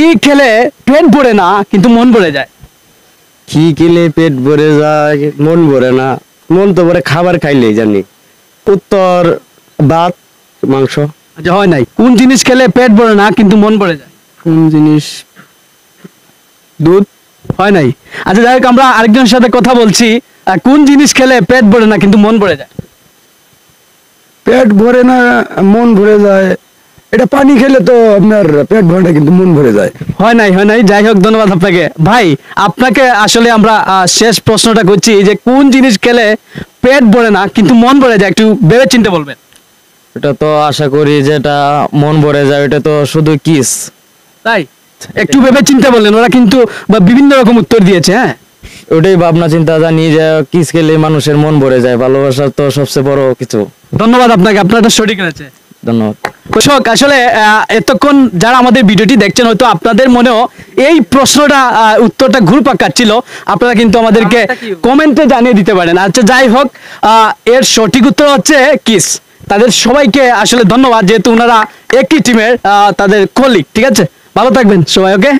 কি খেলে পেট ভরে না কিন্তু মন ভরে যায়? কি খেলে পেট ভরে যায় মন ভরে না, মন তো ভরে খাবার খাইলেই জানি। উত্তর ভাত মাংস। আচ্ছা, হয় নাই। কোন জিনিস খেলে পেট ভরে না কিন্তু মন ভরে যায়? কোন জিনিস? দুধ। হয় নাই। আচ্ছা, যাই হোক, আমরা আরেকজনের সাথে কথা বলছি। কোন জিনিস খেলে পেট ভরে না কিন্তু মন ভরে যায়? পেট ভরে না মন ভরে যায়, এটা পানি খেলে তো আপনার পেট ভরে না কিন্তু মন ভরে যায়। হয় নাই, হয় নাই। যাই হোক, ধন্যবাদ আপনাকে। ভাই, আপনাকে আসলে আমরা শেষ প্রশ্নটা করছি যে কোন জিনিস খেলে পেট ভরে না কিন্তু মন ভরে যায়, একটু ভেবে চিন্তে বলবেন। এটা তো আশা করি যেটা মন ভরে যায় এটা তো শুধু কিস। তাই একটু ভেবে চিন্তে বললেন, ওরা কিন্তু বিভিন্ন রকম উত্তর দিয়েছে। হ্যাঁ, ওটাই ভাবনা চিন্তা জানি যে কিস খেলে মানুষের মন ভরে যায়, ভালোবাসার তো সবচেয়ে বড় কিছু। ধন্যবাদ আপনাকে, আপনারটা সঠিক হয়েছে। ধন্যবাদ। কৃষক, আসলে এতক্ষণ যারা আমাদের ভিডিওটি দেখছেন, হয়তো আপনাদের মনেও এই প্রশ্নটা উত্তরটা ঘুরপাক কাটছিল। আপনারা কিন্তু আমাদেরকে কমেন্টে জানিয়ে দিতে পারেন। আচ্ছা, যাই হোক, এর সঠিক উত্তর হচ্ছে কিস। তাদের সবাইকে আসলে ধন্যবাদ, যেহেতু ওনারা একই টিমের, তাদের কলিগ। ঠিক আছে, ভালো থাকবেন সবাই। ওকে।